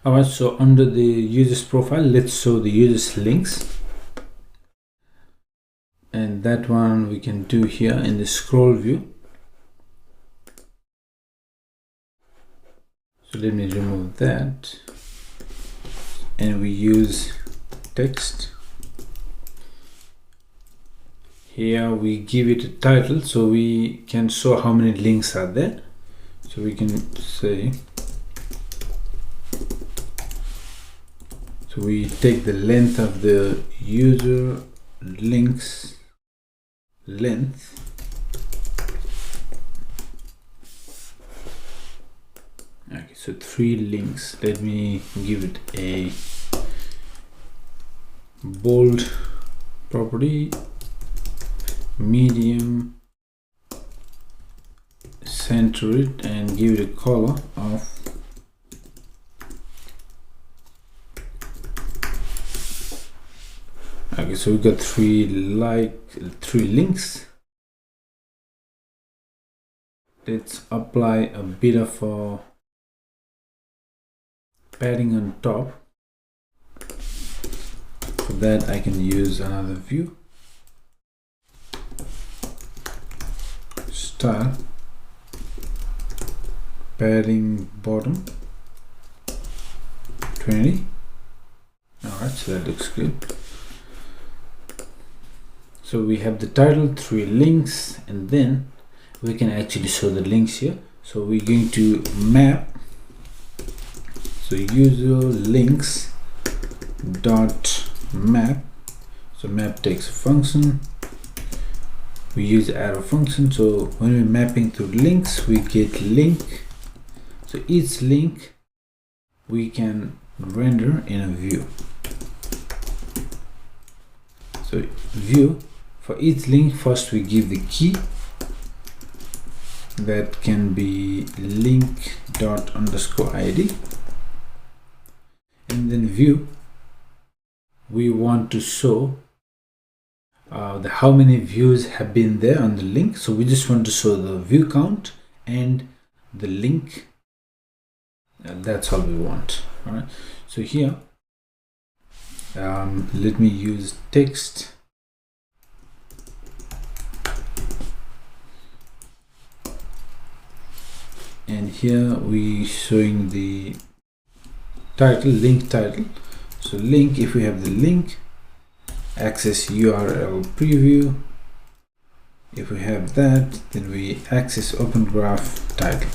Alright, so under the user's profile, let's show the user's links. And that one we can do here in the scroll view. So let me remove that. And we use text. Here we give it a title so we can show how many links are there. So we can say, so we take the length of the user links length, okay, so 3 links. Let me give it a bold property, medium, center it, and give it a color of okay. So we got 3 links. Let's apply a bit of a padding on top. For that I can use another view, style, padding bottom 20. Alright, so that looks good. So we have the title, 3 links, and then we can actually show the links here. So we're going to map, so user links dot map. So map takes a function, we use arrow function. So when we're mapping through links, we get link. So each link we can render in a view. So view, for each link, first we give the key, that can be link dot underscore id, and then view, we want to show how many views have been there on the link. So we just want to show the view count and the link, that's all we want. All right, so here let me use text, and here we showing the title, link title. So link, if we have the link, access URL preview. If we have that, then we access open graph title.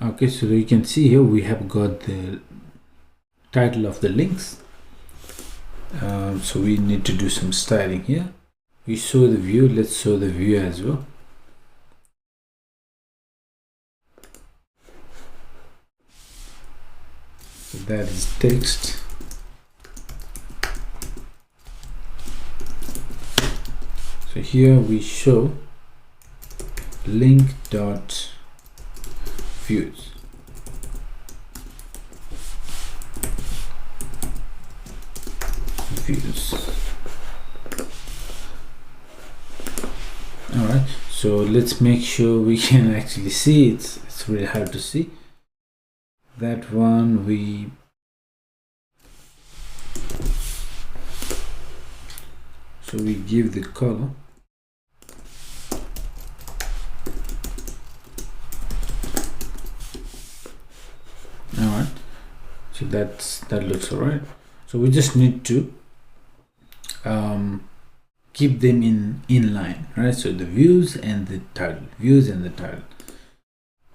Okay, so you can see here we have got the title of the links. So we need to do some styling here. We show the view, let's show the view as well. So that is text. So here we show link dot views. All right, so let's make sure we can actually see it. It's really hard to see that one. We give the color. All right, so that looks all right. So we just need to keep them in line, right? So the views and the title,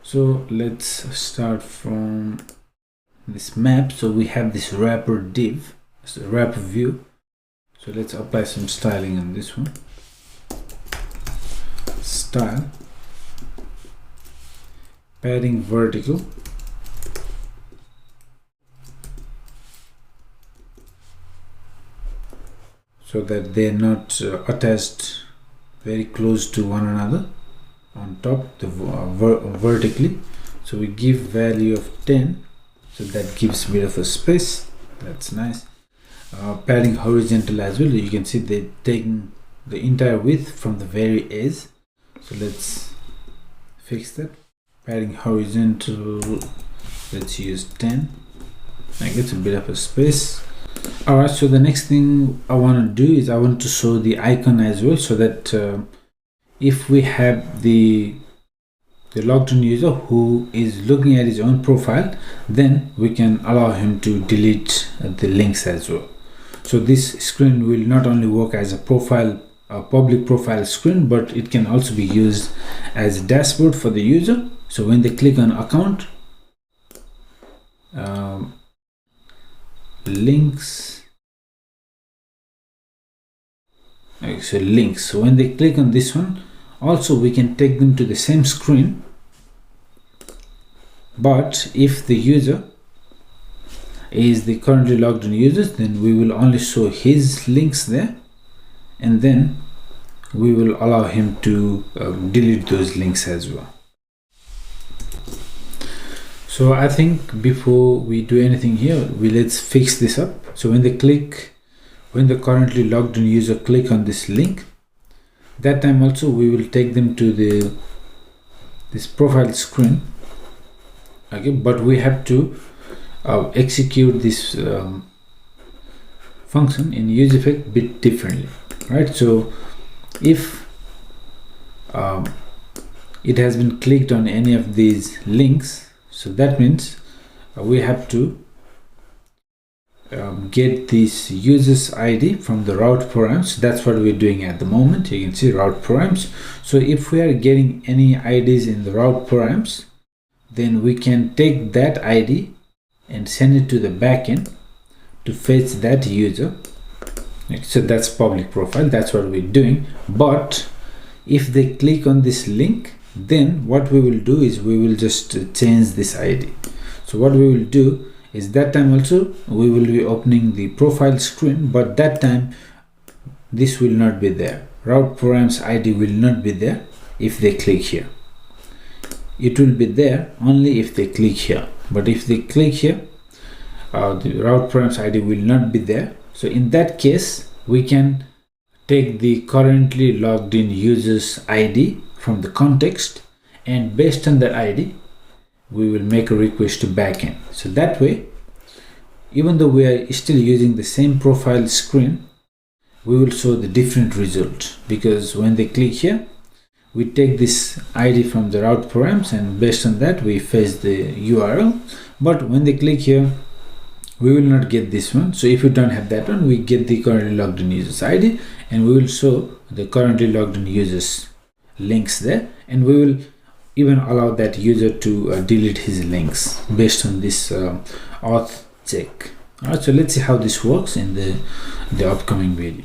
So let's start from this map. So we have this wrapper div, so wrapper view. So let's apply some styling on this one. Style, padding vertical, so that they're not attached very close to one another on top, the vertically. So we give value of 10, so that gives a bit of a space. That's nice. Padding horizontal as well. You can see they're taking the entire width from the very edge. So let's fix that. padding horizontal, let's use 10. I get a bit of a space. Alright, so the next thing I want to do is I want to show the icon as well, so that if we have the logged in user who is looking at his own profile, then we can allow him to delete the links as well. So this screen will not only work as a public profile screen, but it can also be used as a dashboard for the user. So when they click on account, links, okay, so links, so when they click on this one, also we can take them to the same screen, but if the user is the currently logged in users, then we will only show his links there, and then we will allow him to delete those links as well. So I think before we do anything here, let's fix this up. So when the currently logged in user click on this link, that time also we will take them to this profile screen. Okay, but we have to execute this function in UseEffect a bit differently, right? So if it has been clicked on any of these links, so that means we have to get this user's ID from the route params. That's what we're doing at the moment. You can see route params. So if we are getting any IDs in the route params, then we can take that ID and send it to the backend to fetch that user. So that's public profile, that's what we're doing. But if they click on this link, then what we will do is we will just change this ID. So what we will do is that time also we will be opening the profile screen, but that time this will not be there. Route params ID will not be there if they click here. It will be there only if they click here, but if they click here, the route params ID will not be there. So in that case, we can take the currently logged in user's ID from the context, and based on that ID, we will make a request to backend. So that way, even though we are still using the same profile screen, we will show the different result, because when they click here, we take this ID from the route params, and based on that we fetch the URL. But when they click here, we will not get this one. So if you don't have that one, we get the currently logged in users ID, and we will show the currently logged in users links there, and we will even allow that user to delete his links based on this auth check. All right, so let's see how this works in the upcoming video.